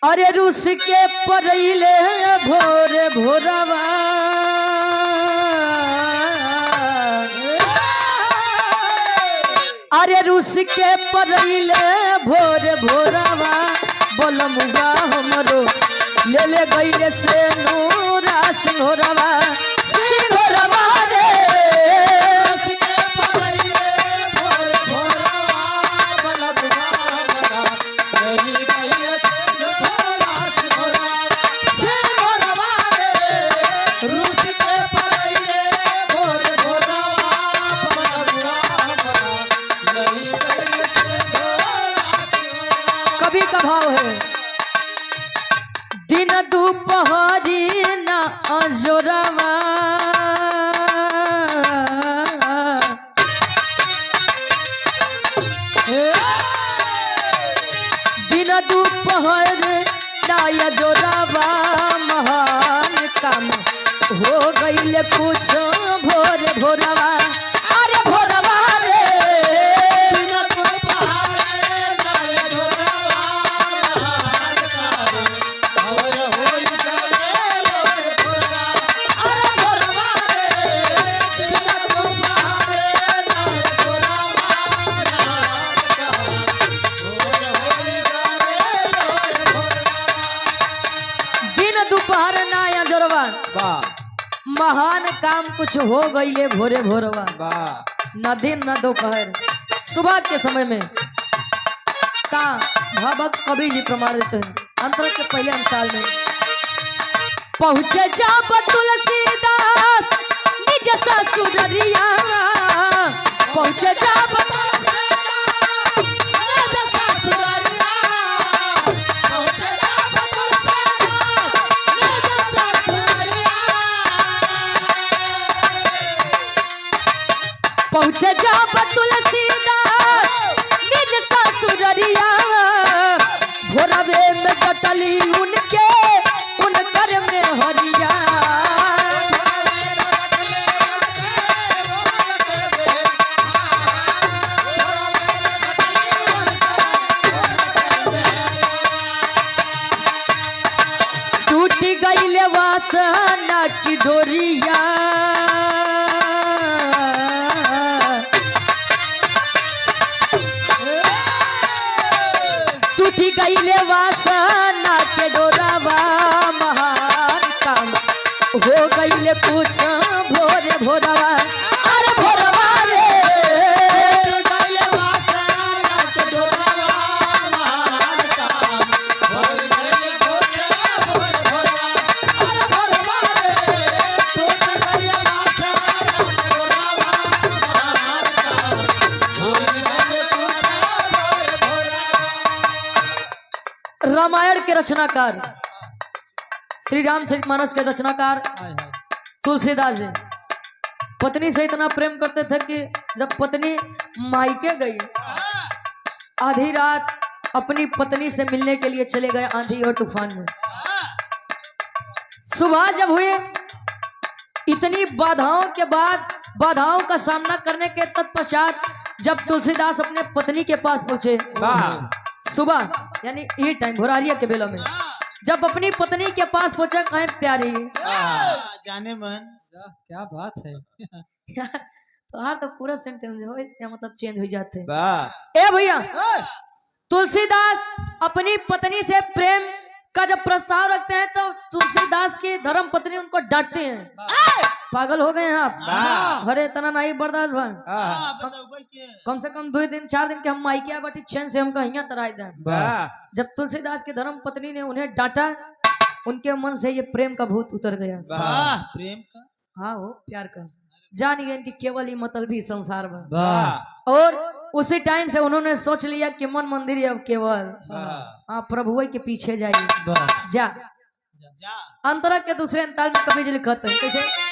अरे रूस के परैले भोरे भोरवा अरे रूस के परैले भोरे भोरवा बोलमुगा हमरो ले ले गईले से नूरा सिंघोरवा सिंघोरवा रे कभी का भाव है दिन दोपहरी न अजोरवा दिन दोपहर न अजोरवा महान काम हो गईल कुछ भोर भोरवा अरे भोरवा रे महान काम कुछ हो गईले भोरे भोरवा न दिन न दोपहर सुबह के समय में का भक्त कबीर जी प्रमाण देते हैं अंतर के पहले अंताल में पहुंचे जब तुलसीदास निज ससुररिया पहुंचे जब पहुंचे जब तुलसीदास निज ससुररिया भोरवे में कटली उनके उनकर में हरिया टूट गईले वासना की डोरिया टूटी गईले वासना के डोरावा महान काम हो गईले कुछ भोरे भोरवा अरे भोरवा रे रामायण के रचनाकार श्री रामचरितमानस के रचनाकार तुलसीदास जी पत्नी से इतना प्रेम करते थे कि जब पत्नी मायके गई आधी रात अपनी पत्नी से मिलने के लिए चले गए आंधी और तूफान में सुबह जब हुए इतनी बाधाओं के बाद बाधाओं का सामना करने के तत्पश्चात जब तुलसीदास अपने पत्नी के पास पहुंचे सुबह यानी ये टाइम भोरारिया के बेलों में जब अपनी पत्नी के पास पहुंचा कहे प्यारी जाने मन क्या बात है यार तो तो पूरा सेंटेंस हो या मतलब चेंज हो जाते हैं ए भैया तुलसीदास अपनी पत्नी से प्रेम का जब प्रस्ताव रखते हैं तो तुलसीदास की धर्म पत्नी उनको डांटते हैं पागल हो गए हैं आप अरे इतना नहीं बर्दाश्त भाई कम से कम 2 दिन 4 दिन के हम मायके बैठी चैन से हम कहीं तराई दें जब तुलसीदास की धर्म पत्नी ने उन्हें डांटा उनके मन से ये प्रेम का भूत उतर गया प्रेम का हाँ हो प्यार का जान गए कि केवल ही मतलबी संसार में और उसी टाइम से उन्होंने सोच लिया कि मन मंदिर अब केवल हाँ प्रभु के पीछे जाइए जा अंतरा के दूसरे अंताल में कवि जी लिखते हैं कैसे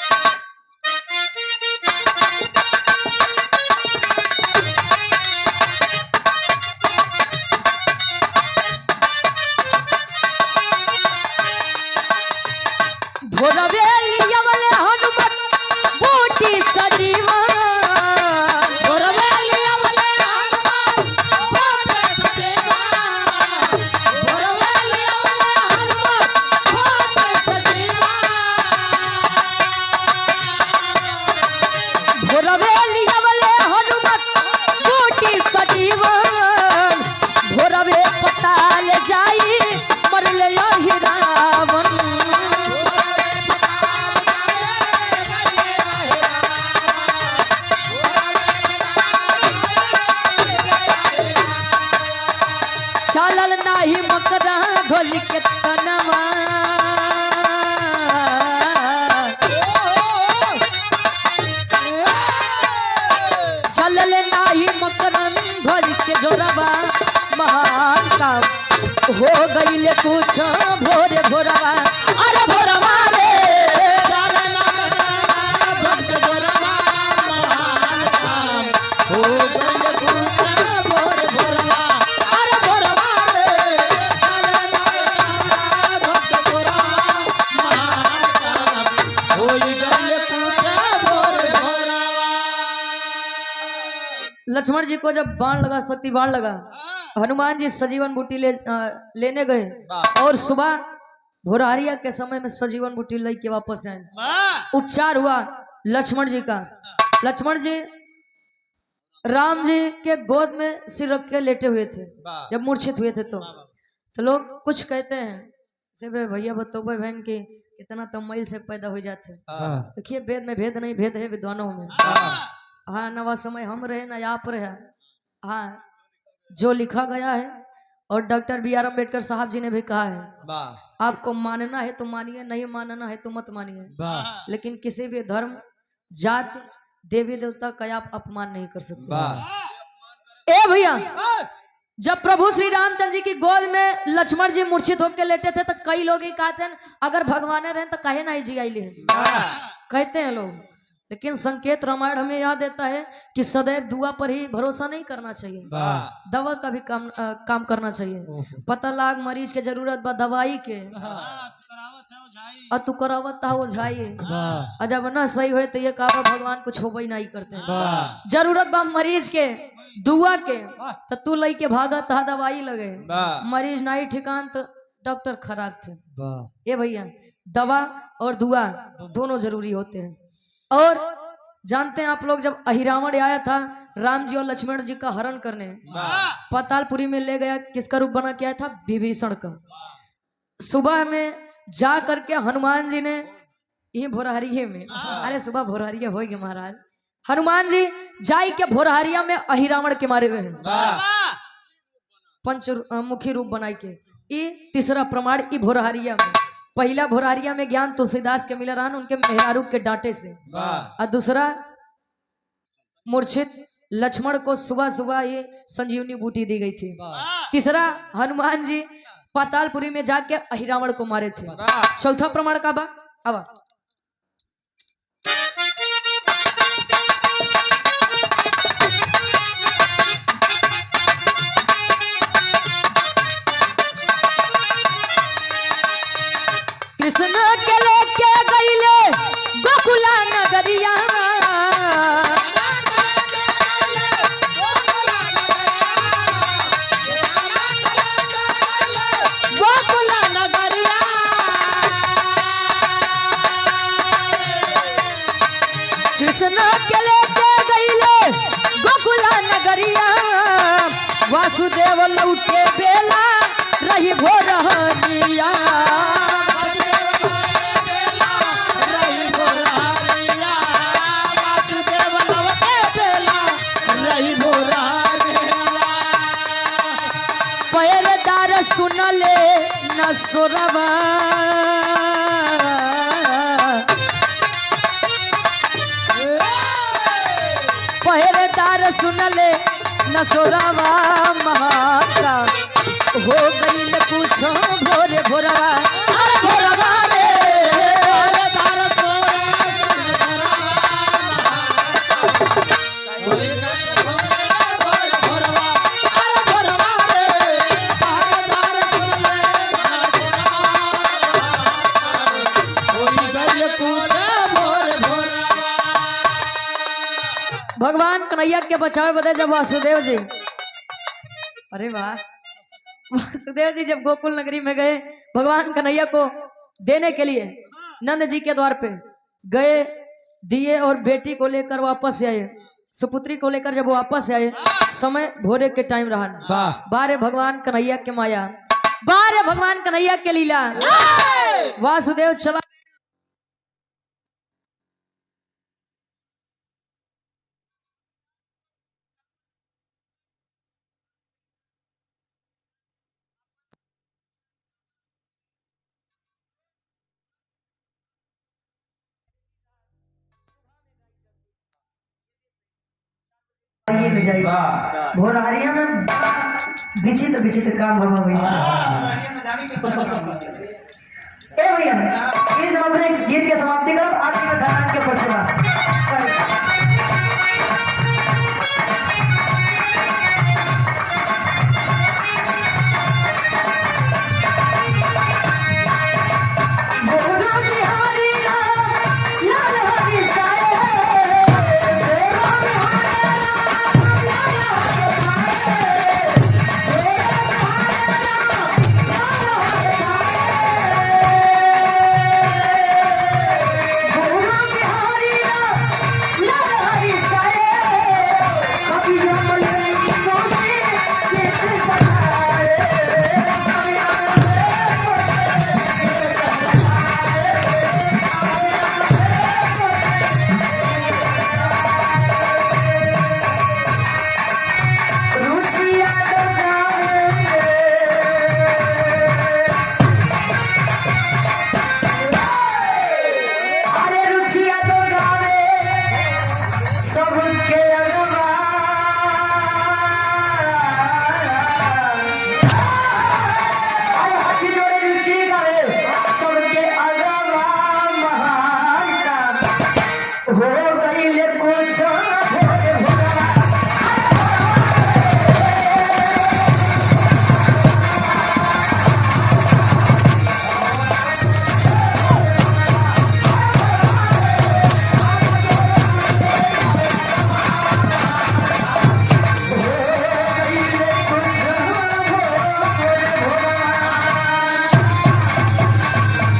चलल नाही मकरा ध्वज के तनवा चलल नाही मकरन ध्वज के जोरवा महान काम हो गईले कुछ भोरे भोरवा अरे भोरवा रे हो गइले कुछ भोरे भोरवा अरे भोरवा रे भक्त भोरवा महान काम हो गइले कुछ भोरे भोरवा। लक्ष्मण जी को जब बाण लगा, शक्ति बाण लगा, हनुमान जी सजीवन बूटी लेने गए और सुबह भोरहरिया के समय में सजीवन बूटी लेके वापस आए। उपचार हुआ लक्ष्मण जी का। लक्ष्मण जी राम जी के गोद में सिर रख के लेटे हुए थे जब मूर्छित हुए थे तो लोग कुछ कहते हैं से भैया बतौबे बहन की इतना तो मैल से पैदा हो जाते। देखिए वेद में भेद नहीं, भेद है विद्वानों में। हाँ नवा समय हम रहे ना आप रहे, हाँ जो लिखा गया है और डॉक्टर बी आर अम्बेडकर साहब जी ने भी कहा है आपको मानना है तो मानिए, नहीं मानना है तो मत मानिए, लेकिन किसी भी धर्म जात देवी देवता का आप अपमान नहीं कर सकते। ए भैया जब प्रभु श्री रामचंद्र जी की गोद में लक्ष्मण जी मूर्छित होकर लेटे थे तो कई लोग ही कहते हैं अगर भगवान रहे तो कहे ना जी आई कहते हैं लोग, लेकिन संकेत रामायण हमें याद देता है कि सदैव दुआ पर ही भरोसा नहीं करना चाहिए, दवा का भी काम करना चाहिए। पता लाग मरीज के जरूरत बा दवाई के और तू करावत हो झाई और जब ना सही हो तो ये कहा भगवान कुछ हो ही नहीं करते। जरूरत बा मरीज के दुआ के तो तू लई के भागत हा दवाई लगे, मरीज नहीं ठिकान तो डॉक्टर खराब थे। ये भैया दवा और दुआ दोनों जरूरी होते हैं। और जानते हैं आप लोग जब अहिरावण आया था राम जी और लक्ष्मण जी का हरण करने, पातालपुरी में ले गया, किसका रूप बना के आया था? विभीषण का। सुबह में जा करके हनुमान जी ने ये भोरहरिये में, अरे सुबह भोरहरिया हो गए महाराज, हनुमान जी जाई के भोरहरिया में अहिरावण के मारे रहे, पंचमुखी रूप बनाई के। ये तीसरा प्रमाण ई भोरहरिया में। पहला भोरहरिया में ज्ञान तुलसीदास के मिला रहा उनके मेहरारू के डांटे से, और दूसरा मूर्छित लक्ष्मण को सुबह सुबह ये संजीवनी बूटी दी गई थी। तीसरा हनुमान जी पातालपुरी में जाके अहिरावण को मारे थे। चौथा प्रमाण का बा अब कृष्ण के लेके गईले गोकुला नगरिया, गोकुला नगरिया कृष्ण के लेके गईले गोकुला नगरिया, वासुदेव लौटे बेला रही भोरहरिया। पैरदार सुनले न सोरवा, पैरदार सुनले न सोरवा, महाका हो गई कुछ भोरे भोरवा, अरे भोरवा रे भगवान कन्हैया के बचावे बदे जब वासुदेव जी, अरे वाह, वासुदेव जी जब गोकुल नगरी में गए भगवान कन्हैया को देने के लिए नंद जी के द्वार पे गए, दिए और बेटी को लेकर वापस आए, सुपुत्री को लेकर जब वापस आए समय भोरे के टाइम रहा। बारे भगवान कन्हैया के माया, बारे भगवान कन्हैया के लीला, वासुदेव चला में जाए भोरहरिया में विचित्र विचित्र काम भवा भैया। ए भैया इस हम अपने गीत के समाप्ति कर आज के खाना के प्रश्न